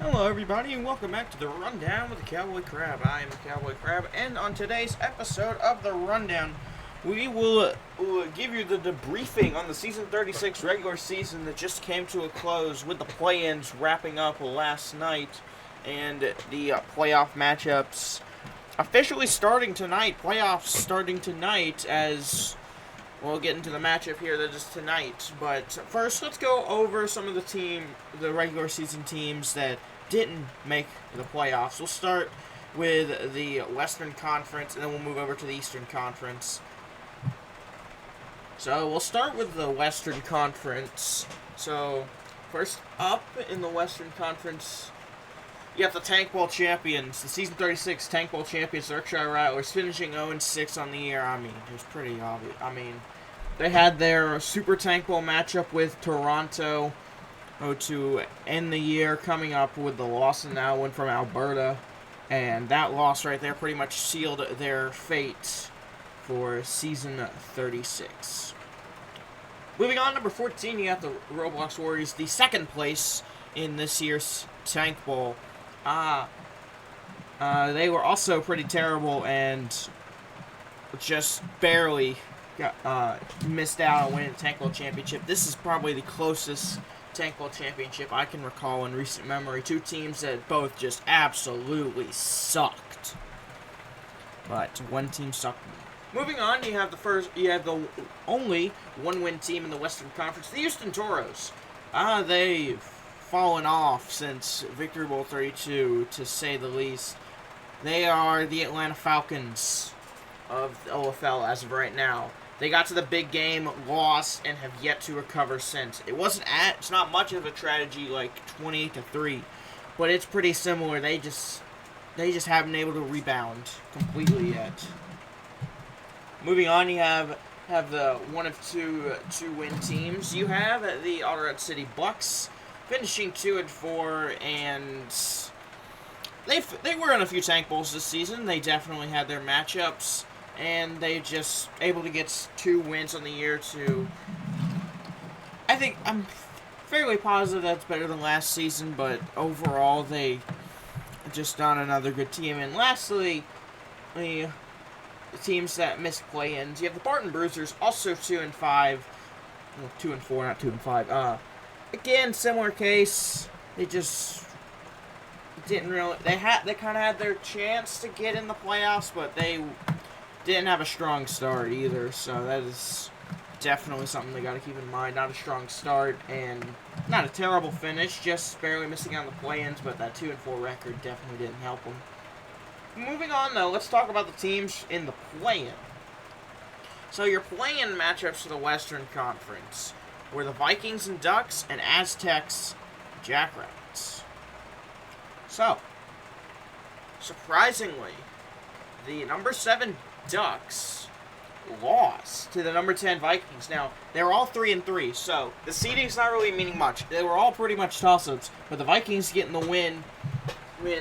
Hello everybody and welcome back to the Rundown with the Cowboy Crab. I am the Cowboy Crab, and on today's episode of the Rundown, we will give you the debriefing on the Season 36 regular season that just came to a close with the play-ins wrapping up last night and the playoff matchups officially starting tonight. Playoffs starting tonight as we'll get into the matchup here that is tonight. But first, let's go over some of the regular season teams that didn't make the playoffs. We'll start with the Western Conference, and then we'll move over to the Eastern Conference. So we'll start with the Western Conference. So first up in the Western Conference, you have the Tank Bowl champions, the Season 36 Tank Bowl champions, the Berkshire Rattlers, finishing 0-6 on the year. I mean, it was pretty obvious. They had their Super Tank Bowl matchup with Toronto to end the year, coming up with the loss in that one from Alberta. And that loss right there pretty much sealed their fate for Season 36. Moving on, number 14, you have the Roblox Warriors, the second place in this year's Tank Bowl. They were also pretty terrible and just barely missed out on winning the Tank Bowl championship. This is probably the closest Tank Bowl championship I can recall in recent memory. Two teams that both just absolutely sucked, but one team sucked. Moving on, you have the only one-win team in the Western Conference, the Houston Toros. They've fallen off since Victory Bowl 32, to say the least. They are the Atlanta Falcons of the OFL as of right now. They got to the big game, lost, and have yet to recover since. It's not much of a tragedy like 28-3, but it's pretty similar. They just haven't been able to rebound completely yet. Moving on, you have the one of two win teams. You have the Colorado City Bucks finishing 2-4, and they were in a few Tank Bowls this season. They definitely had their matchups, and they just able to get 2 wins on the year. I think I'm fairly positive that's better than last season, but overall they just not another good team. And lastly, the teams that missed play-ins. You have the Barton Bruisers, also 2-5. Well, 2-4, not 2-5. Again, similar case. They just didn't really. They kind of had their chance to get in the playoffs, but they didn't have a strong start either. So that is definitely something they got to keep in mind. Not a strong start and not a terrible finish, just barely missing out on the play-ins. But that 2-4 record definitely didn't help them. Moving on, though, let's talk about the teams in the play-in. So your play-in matchups for the Western Conference were the Vikings and Ducks and Aztecs Jackrabbits. So, surprisingly, the number 7 Ducks lost to the number 10 Vikings. Now, they were all 3-3, so the seeding's not really meaning much. They were all pretty much toss-ups, but the Vikings getting the win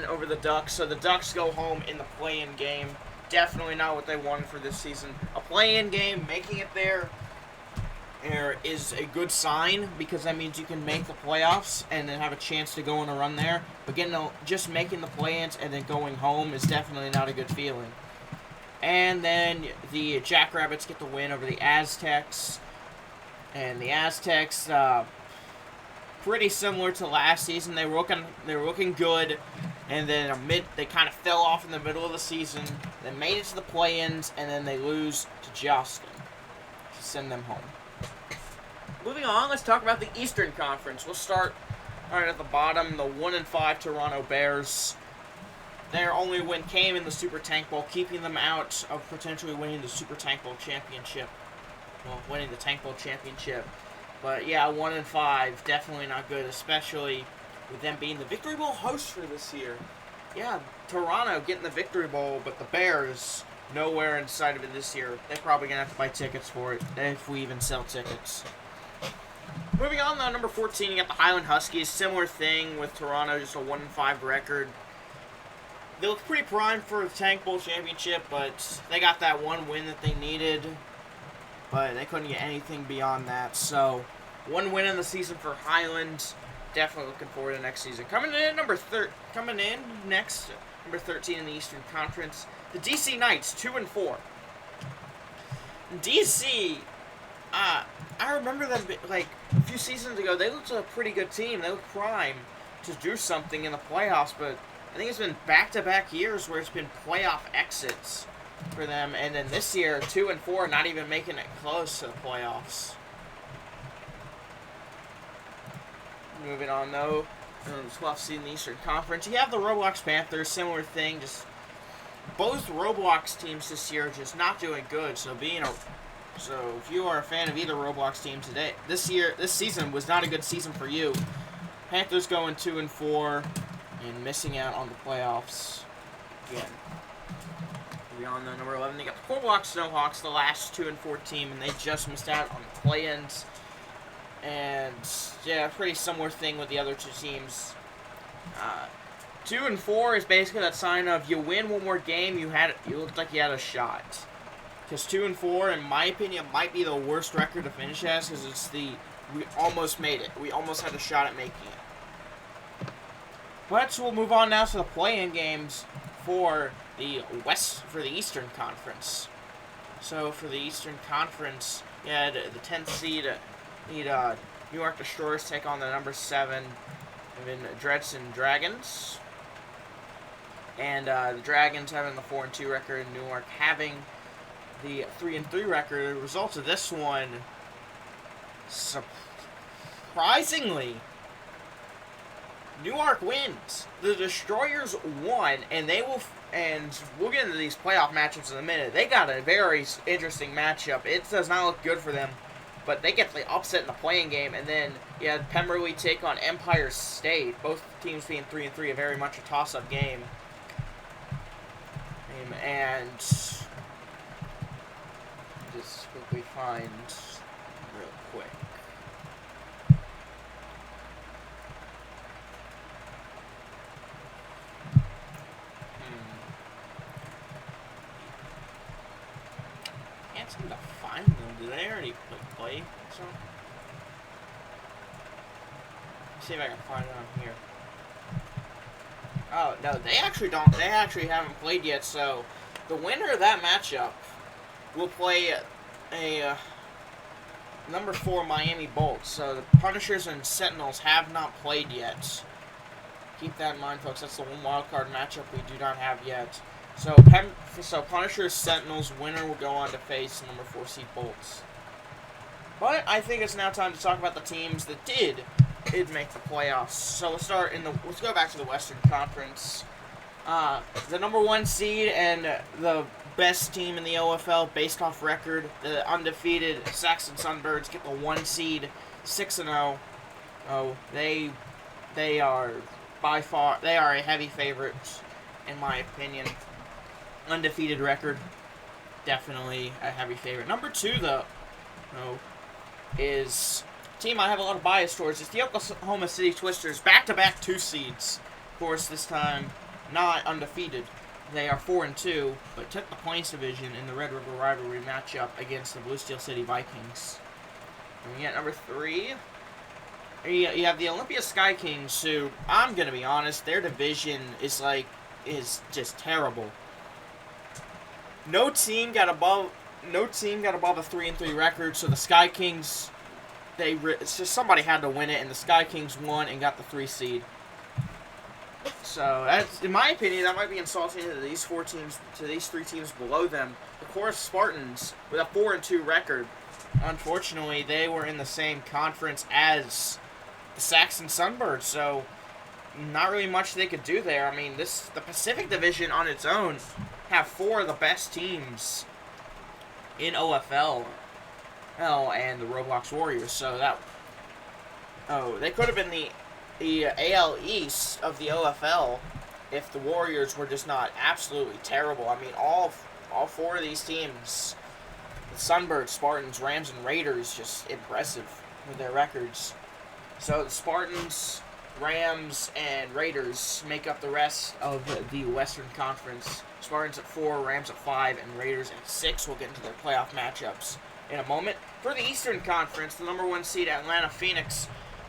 over the Ducks, so the Ducks go home in the play-in game. Definitely not what they wanted for this season. A play-in game, making it there is a good sign, because that means you can make the playoffs and then have a chance to go on a run there. But just making the play-ins and then going home is definitely not a good feeling. And then the Jackrabbits get the win over the Aztecs. And the Aztecs, pretty similar to last season. They were looking good, and then they kind of fell off in the middle of the season. They made it to the play-ins, and then they lose to Justin to send them home. Moving on, let's talk about the Eastern Conference. We'll start right at the bottom, the 1-5 Toronto Bears. Their only win came in the Super Tank Bowl, keeping them out of potentially winning the Super Tank Bowl championship. Well, winning the Tank Bowl championship. But yeah, 1-5, definitely not good, especially with them being the Victory Bowl host for this year. Yeah, Toronto getting the Victory Bowl, but the Bears nowhere in sight of it this year. They're probably going to have to buy tickets for it, if we even sell tickets. Moving on, though, number 14, you got the Highland Huskies. Similar thing with Toronto, just a 1-5 record. They look pretty primed for the Tank Bowl championship, but they got that one win that they needed. But they couldn't get anything beyond that. So, one win in the season for Highland. definitely looking forward to next season. Coming in next, number 13 in the Eastern Conference, the DC Knights, 2-4. DC, I remember them like a few seasons ago. They looked a pretty good team. They looked prime to do something in the playoffs, but I think it's been back-to-back years where it's been playoff exits for them, and then this year, 2-4, not even making it close to the playoffs. Moving on, though, the 12th seed in the Eastern Conference, you have the Roblox Panthers, similar thing, just both Roblox teams this year are just not doing good, so if you are a fan of either Roblox team today, this season was not a good season for you. Panthers going 2-4 and missing out on the playoffs again. Beyond the number 11, they got the Roblox Snowhawks, the last 2-4 team, and they just missed out on the play-ins. And yeah, pretty similar thing with the other two teams. 2-4 is basically that sign of you win one more game, you looked like you had a shot. Because 2-4, in my opinion, might be the worst record to finish as, because we almost made it. We almost had a shot at making it. But we'll move on now to the play-in games for the Eastern Conference. So for the Eastern Conference, you had the 10th seed, New York Destroyers take on the number 7, Dresden Dragons. And the Dragons having the 4-2 record, New York having the 3-3 record. The results of this one, surprisingly, Newark wins. The Destroyers won, and we'll get into these playoff matchups in a minute. They got a very interesting matchup. It does not look good for them, but they get the upset in the playing game, and then you had Pemberley take on Empire State. Both teams being 3-3, a very much a toss-up game. And just quickly find real quick. Can't seem to find them. Do they already play? So let's see if I can find it on here. Oh no, they actually don't. They actually haven't played yet. So the winner of that matchup will play a number 4 Miami Bolts. So the Punishers and Sentinels have not played yet. Keep that in mind, folks. That's the one wildcard matchup we do not have yet. So Punishers Sentinels winner will go on to face number 4 seed Bolts. But I think it's now time to talk about the teams that did make the playoffs. So let's go back to the Western Conference. The number 1 seed and the best team in the OFL based off record, the undefeated Saxon Sunbirds, get the 1 seed, 6-0. They are by far a heavy favorite in my opinion. Undefeated record, definitely a heavy favorite. Number 2 though, is a team I have a lot of bias towards. It's the Oklahoma City Twisters, back-to-back 2 seeds. Of course, this time not undefeated. They are 4-2, but took the Plains Division in the Red River Rivalry matchup against the Blue Steel City Vikings. And we got number 3. You have the Olympia Sky Kings, who, I'm going to be honest, their division is just terrible. No team got above a 3-3 record, so the Sky Kings, it's just somebody had to win it, and the Sky Kings won and got the 3 seed. So, that's, in my opinion, that might be insulting to these 3 teams below them. The Chorus Spartans, with a 4-2 record, unfortunately, they were in the same conference as the Saxon Sunbirds, so not really much they could do there. I mean, the Pacific Division on its own have 4 of the best teams in OFL, and the Roblox Warriors, so they could have been the AL East of the OFL if the Warriors were just not absolutely terrible. I mean, all 4 of these teams, the Sunbirds, Spartans, Rams, and Raiders, just impressive with their records. So the Spartans, Rams, and Raiders make up the rest of the Western Conference. Spartans at 4, Rams at 5, and Raiders at 6. We'll get into their playoff matchups in a moment. For the Eastern Conference, the number 1 seed Atlanta Phoenix,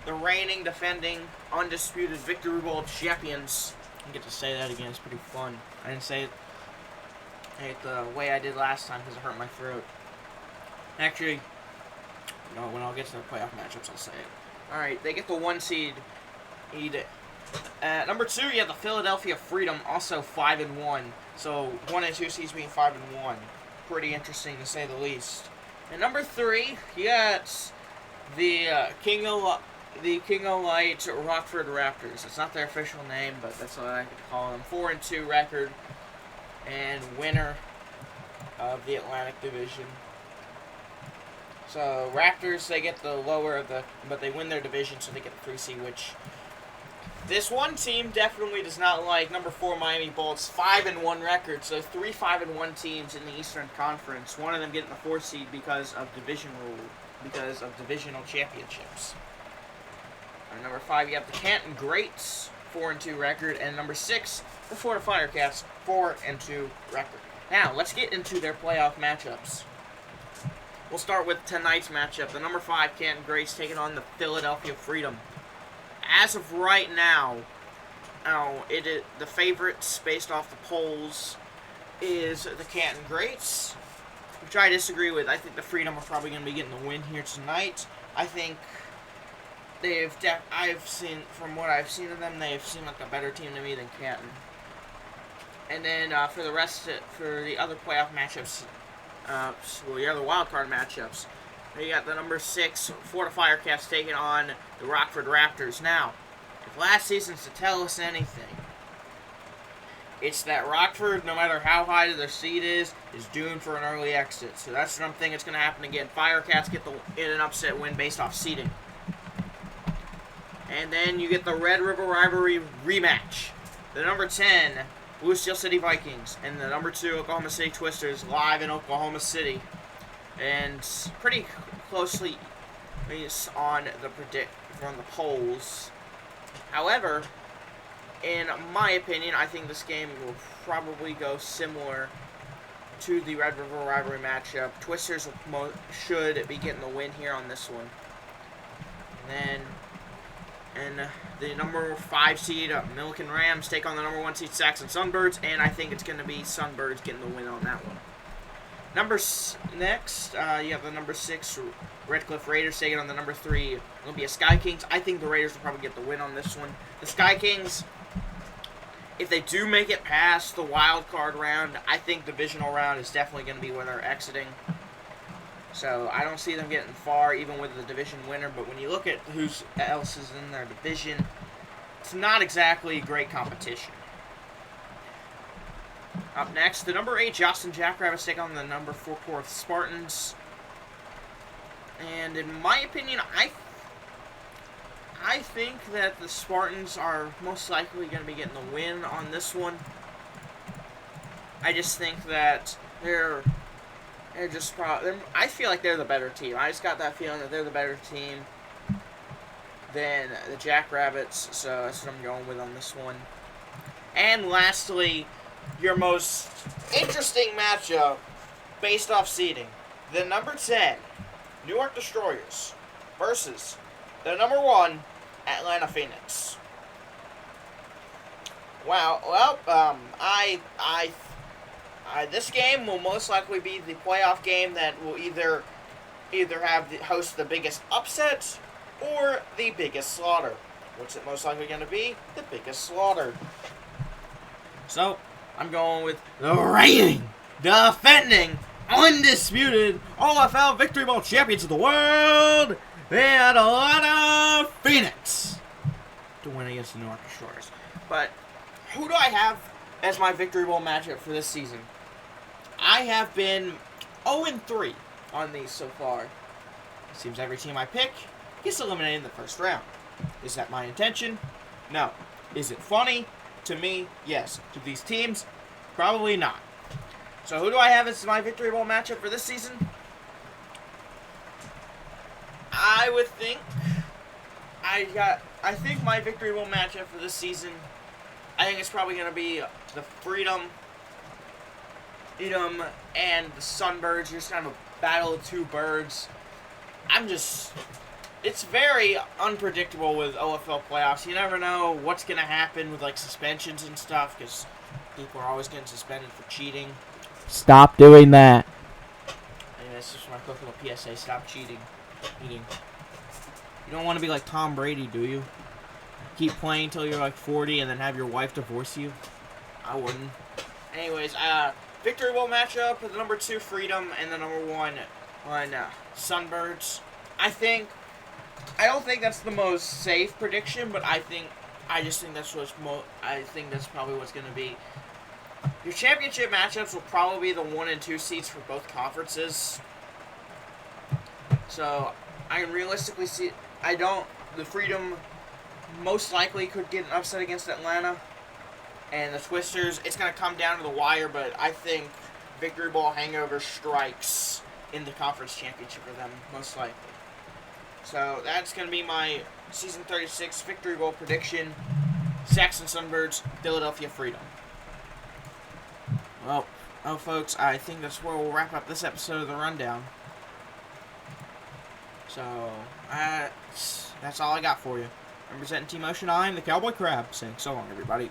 the reigning, defending, undisputed Victory Bowl champions. I get to say that again. It's pretty fun. I didn't say it the way I did last time because it hurt my throat. Actually, when I'll get to the playoff matchups, I'll say it. All right, they get the 1 seed. Number 2, you have the Philadelphia Freedom, also 5-1. So 1 and 2 seeds being 5-1. Pretty interesting to say the least. And number 3, you got the King of Light Rockford Raptors. It's not their official name, but that's what I like to call them. 4-2 record and winner of the Atlantic Division. So Raptors, they get the lower of the, but they win their division, so they get the 3 seed, which this one team definitely does not like. Number 4 Miami Bolts, 5-1 record, so 3 5-1 teams in the Eastern Conference. One of them getting the 4 seed because of division rule, because of divisional championships. And number 5, you have the Canton Greats, 4-2 record, and number 6, the Florida Firecats, 4-2 record. Now let's get into their playoff matchups. We'll start with tonight's matchup. The number 5 Canton Greats taking on the Philadelphia Freedom. As of right now, the favorites based off the polls is the Canton Greats, which I disagree with. I think the Freedom are probably going to be getting the win here tonight. I think from what I've seen of them, they've seemed like a better team to me than Canton. And then for the other playoff matchups, the other wild card matchups, you got the number 6 Florida Firecats taking on the Rockford Raptors. Now, if last season's to tell us anything, it's that Rockford, no matter how high their seed is doomed for an early exit. So that's what I'm thinking is going to happen again. Firecats get an upset win based off seeding. And then you get the Red River Rivalry rematch. The number 10 Blue Steel City Vikings and the number 2 Oklahoma City Twisters live in Oklahoma City. And pretty closely based on from the polls. However, in my opinion, I think this game will probably go similar to the Red River Rivalry matchup. Twisters should be getting the win here on this one. And the number 5 seed Milliken Rams take on the number 1 seed Saxon Sunbirds, and I think it's going to be Sunbirds getting the win on that one. Next, you have the number 6 Redcliffe Raiders taking on the number 3 Olympia Sky Kings. I think the Raiders will probably get the win on this one. The Sky Kings, if they do make it past the wild card round, I think the divisional round is definitely going to be where they're exiting. So I don't see them getting far, even with the division winner. But when you look at who else is in their division, it's not exactly great competition. Up next, the number 8 Jostyn Jackrabbits take on the number 4 Porth Spartans. And in my opinion, I think that the Spartans are most likely going to be getting the win on this one. I just think that they're just I feel like they're the better team. I just got that feeling that they're the better team than the Jackrabbits, so that's what I'm going with on this one. And lastly, your most interesting matchup based off seeding. The number 10 Newark Destroyers versus the number 1 Atlanta Phoenix. Wow, well, this game will most likely be the playoff game that will either host the biggest upset or the biggest slaughter. What's it most likely going to be? The biggest slaughter. So, I'm going with the reigning, defending, undisputed OFL Victory Bowl champions of the world, the Atlanta Phoenix, to win against the Newark Destroyers. But who do I have as my Victory Bowl matchup for this season? I have been 0-3 on these so far. It seems every team I pick gets eliminated in the first round. Is that my intention? No. Is it funny? To me, yes. To these teams, probably not. So who do I have as my Victory Bowl matchup for this season? I would think I think my Victory Bowl matchup for this season, I think it's probably going to be the Freedom and the Sunbirds. Just kind of a battle of two birds. it's very unpredictable with OFL playoffs. You never know what's going to happen with, like, suspensions and stuff, because people are always getting suspended for cheating. Stop doing that. Anyway, this is my quick little PSA. Stop cheating. You don't want to be like Tom Brady, do you? Keep playing until you're like 40 and then have your wife divorce you? I wouldn't. Anyways, Victory Bowl matchup with the number 2 Freedom and the number 1 Sunbirds. I don't think that's the most safe prediction, but I just think that's that's probably what's going to be. Your championship matchups will probably be the 1 and 2 seeds for both conferences. So, I can realistically see, the Freedom most likely could get an upset against Atlanta. And the Twisters, it's going to come down to the wire, but I think Victory Bowl hangover strikes in the conference championship for them, most likely. So that's going to be my Season 36 Victory Bowl prediction. Saxon Sunbirds, Philadelphia Freedom. Well, folks, I think that's where we'll wrap up this episode of The Rundown. So, that's all I got for you. Representing Team Ocean, I'm the Cowboy Crab, saying so long, everybody.